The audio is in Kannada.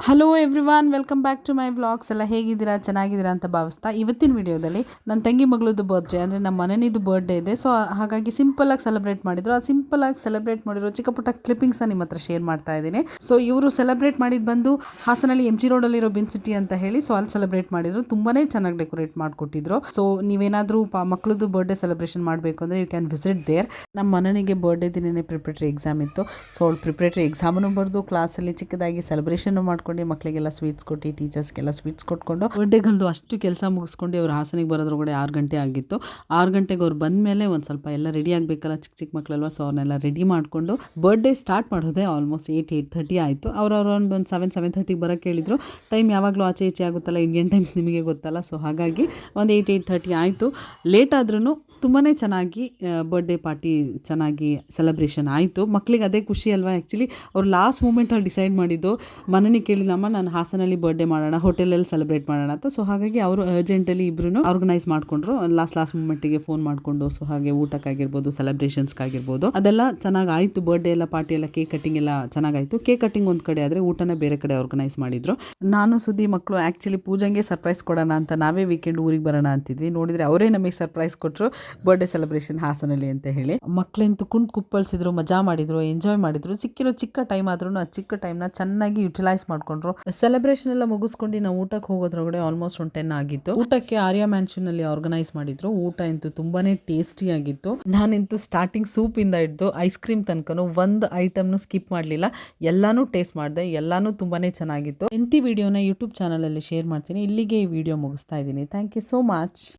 Hello everyone, welcome back to my vlogs. ಎಲ್ಲ ಹೇಗಿದ್ದೀರಾ? ಚೆನ್ನಾಗಿದ್ದೀರಾ ಅಂತ ಭಾವಿಸ್ತಾ ಇವತ್ತಿನ ವಿಡಿಯೋದಲ್ಲಿ ನನ್ನ ತಂಗಿ ಮಗಳದ್ದು ಬರ್ತ್ಡೇ, ಅಂದರೆ ನಮ್ಮ ಮನೆಯದು ಬರ್ತ್ಡೇ ಇದೆ. ಸೊ ಹಾಗಾಗಿ ಸಿಂಪಲ್ಲಾಗಿ ಸೆಲೆಬ್ರೇಟ್ ಮಾಡಿದ್ರು. ಆ ಸಿಂಪಲ್ಲಾಗಿ ಸೆಲೆಬ್ರೇಟ್ ಮಾಡಿರೋ ಚಿಕ್ಕ ಪುಟ್ಟ ಕ್ಲಿಪ್ಪಿಂಗ್ಸ್ನ ನಿಮ್ಮ ಹತ್ರ ಶೇರ್ ಮಾಡ್ತಾ ಇದ್ದೀನಿ. ಸೊ ಇವರು ಸೆಲೆಬ್ರೇಟ್ ಮಾಡಿದ್ದು ಬಂದು ಹಾಸನಲ್ಲಿ MG ರೋಡಲ್ಲಿರೋ ಬಿನ್ ಸಿಟಿ ಅಂತ ಹೇಳಿ. ಸೊ ಅಲ್ಲಿ ಸೆಲೆಬ್ರೇಟ್ ಮಾಡಿದ್ರು. ತುಂಬಾ ಚೆನ್ನಾಗಿ ಡೆಕೋರೇಟ್ ಮಾಡಿಕೊಟ್ಟಿದ್ರು. ಸೊ ನೀವೇನಾದರೂ ಮಕ್ಕಳದ್ದು ಬರ್ತ್ಡೇ ಸೆಲೆಬ್ರೇಷನ್ ಮಾಡಬೇಕು ಅಂದರೆ ಯು ಕ್ಯಾನ್ ವಿಸಿಟ್ ದೇರ್. ನಮ್ಮ ಮನೆಗೆ ಬರ್ತ್ಡೇ ದಿನನೇ ಪ್ರಿಪ್ರೇಟರಿ ಎಕ್ಸಾಮ್ ಇತ್ತು. ಸೊ ಅವಳು ಪ್ರಿಪ್ರೇಟರಿ ಎಕ್ಸಾಮನ್ನು ಬರೆದು ಕ್ಲಾಸಲ್ಲಿ ಚಿಕ್ಕದಾಗಿ ಸೆಲೆಬ್ರೇಷನ್ ಮಾಡ್ಕೊಂಡು ಮಕ್ಕಳಿಗೆಲ್ಲ ಸ್ವೀಟ್ಸ್ ಕೊಟ್ಟು, ಟೀಚರ್ಸ್ಗೆಲ್ಲ ಸ್ವೀಟ್ಸ್ ಕೊಟ್ಕೊಂಡು ಬರ್ಡೇಗಲ್ದು ಅಷ್ಟು ಕೆಲಸ ಮುಗಿಸ್ಕೊಂಡು ಅವ್ರು ಹಾಸನಿಗೆ ಬರೋದ್ರೊಳಗಡೆ 6 ಗಂಟೆ ಆಗಿತ್ತು. 6 ಗಂಟೆಗೆ ಅವ್ರು ಬಂದ ಮೇಲೆ ಒಂದು ಸ್ವಲ್ಪ ಎಲ್ಲ ರೆಡಿ ಆಗಬೇಕಲ್ಲ, ಚಿಕ್ಕ ಮಕ್ಕಳಲ್ವ. ಸೊ ಅವ್ರನ್ನೆಲ್ಲ ರೆಡಿ ಮಾಡಿಕೊಂಡು ಬರ್ಡೇ ಸ್ಟಾರ್ಟ್ ಮಾಡೋದೇ ಆಲ್ಮೋಸ್ಟ್ 8:30 ಆಯಿತು. ಅವ್ರು ಒಂದು 7:30 ಬರೋಕ್ಕೆ ಹೇಳಿದ್ರು. ಟೈಮ್ ಯಾವಾಗಲೂ ಆಚೆ ಈಚೆ ಆಗುತ್ತಲ್ಲ, ಇಂಡಿಯನ್ ಟೈಮ್ಸ್ ನಿಮಗೆ ಗೊತ್ತಲ್ಲ. ಸೊ ಹಾಗಾಗಿ ಒಂದು 8:30 ಆಯಿತು. ಲೇಟ್ ಆದ್ರೂ ತುಂಬಾ ಚೆನ್ನಾಗಿ ಬರ್ಡೇ ಪಾರ್ಟಿ ಚೆನ್ನಾಗಿ ಸೆಲೆಬ್ರೇಷನ್ ಆಯಿತು. ಮಕ್ಕಳಿಗೆ ಅದೇ ಖುಷಿ ಅಲ್ವಾ. ಆ್ಯಕ್ಚುಲಿ ಅವ್ರು ಲಾಸ್ಟ್ ಮೂಮೆಂಟಲ್ಲಿ ಡಿಸೈಡ್ ಮಾಡಿದ್ದು, ಮನೇಲಿ ಕೇಳಿಲ್ಲಮ್ಮ ನಾನು ಹಾಸನಲ್ಲಿ ಬರ್ಡೇ ಮಾಡೋಣ, ಹೋಟೆಲಲ್ಲಿ ಸೆಲೆಬ್ರೇಟ್ ಮಾಡೋಣ ಅಂತ. ಸೊ ಹಾಗಾಗಿ ಅವರು ಅರ್ಜೆಂಟಲ್ಲಿ ಇಬ್ಬರೂ ಆರ್ಗನೈಸ್ ಮಾಡಿಕೊಂಡ್ರು. ಲಾಸ್ಟ್ ಮೂಮೆಂಟಿಗೆ ಫೋನ್ ಮಾಡಿಕೊಂಡು. ಸೊ ಹಾಗೆ ಊಟಕ್ಕಾಗಿರ್ಬೋದು, ಸೆಲೆಬ್ರೇಷನ್ಸ್ಗಾಗಿರ್ಬೋದು, ಅದೆಲ್ಲ ಚೆನ್ನಾಗಿ ಆಯಿತು. ಬರ್ಡೇ ಎಲ್ಲ ಪಾರ್ಟಿ ಎಲ್ಲ, ಕೇಕ್ ಕಟ್ಟಿಂಗ್ ಎಲ್ಲ ಚೆನ್ನಾಗಾಯಿತು. ಕೇಕ್ ಕಟ್ಟಿಂಗ್ ಒಂದು ಕಡೆ ಆದರೆ ಊಟನ ಬೇರೆ ಕಡೆ ಆರ್ಗನೈಸ್ ಮಾಡಿದ್ರು. ನಾನು ಸುದ್ದಿ ಮಕ್ಕಳು ಆ್ಯಕ್ಚುಲಿ ಪೂಜೆಗೆ ಸರ್ಪ್ರೈಸ್ ಕೊಡೋಣ ಅಂತ ನಾವೇ ವೀಕೆಂಡ್ ಊರಿಗೆ ಬರೋಣ ಅಂತಿದ್ವಿ. ನೋಡಿದರೆ ಅವರೇ ನಮಗೆ ಸರ್ಪ್ರೈಸ್ ಕೊಟ್ಟರು, ಬರ್ಡೇ ಸೆಲೆಬ್ರೇಷನ್ ಹಾಸನಲ್ಲಿ ಅಂತ ಹೇಳಿ. ಮಕ್ಕಳಂತೂ ಕುಪ್ಪಳಿಸಿದ್ರು, ಮಜಾ ಮಾಡಿದ್ರು, ಎಂಜಾಯ್ ಮಾಡಿದ್ರು. ಸಿಕ್ಕಿರೋ ಚಿಕ್ಕ ಟೈಮ್ ಆದ್ರೂ ಆ ಚಿಕ್ಕ ಟೈಮ್ನ ಚೆನ್ನಾಗಿ ಯುಟಿಲೈಸ್ ಮಾಡ್ಕೊಂಡ್ರು. ಸೆಲೆಬ್ರೇಷನ್ ಎಲ್ಲ ಮುಗಿಸ್ಕೊಂಡು ನಾವು ಊಟಕ್ಕೆ ಹೋಗೋದ್ರೊಳಗಡೆ ಆಲ್ಮೋಸ್ಟ್ 10 ಆಗಿತ್ತು. ಊಟಕ್ಕೆ ಆರ್ಯ ಮ್ಯಾನ್ಷನ್ ಅಲ್ಲಿ ಆರ್ಗನೈಸ್ ಮಾಡಿದ್ರು. ಊಟ ಅಂತೂ ತುಂಬಾನೇ ಟೇಸ್ಟಿ ಆಗಿತ್ತು. ನಾನಂತೂ ಸ್ಟಾರ್ಟಿಂಗ್ ಸೂಪ್ ಇಂದ ಹಿಡಿದು ಐಸ್ ಕ್ರೀಮ್ ತನಕನೂ ಒಂದು ಐಟಮ್ನು ಸ್ಕಿಪ್ ಮಾಡಲಿಲ್ಲ. ಎಲ್ಲಾನು ಟೇಸ್ಟ್ ಮಾಡಿದೆ, ಎಲ್ಲಾನು ತುಂಬಾನೇ ಚೆನ್ನಾಗಿತ್ತು. ಇಂತಿ ವಿಡಿಯೋನ ಯೂಟ್ಯೂಬ್ ಚಾನಲ್ ಅಲ್ಲಿ ಶೇರ್ ಮಾಡ್ತೀನಿ. ಇಲ್ಲಿಗೆ ಈ ವಿಡಿಯೋ ಮುಗಿಸ್ತಾ ಇದ್ದೀನಿ. Thank you so much.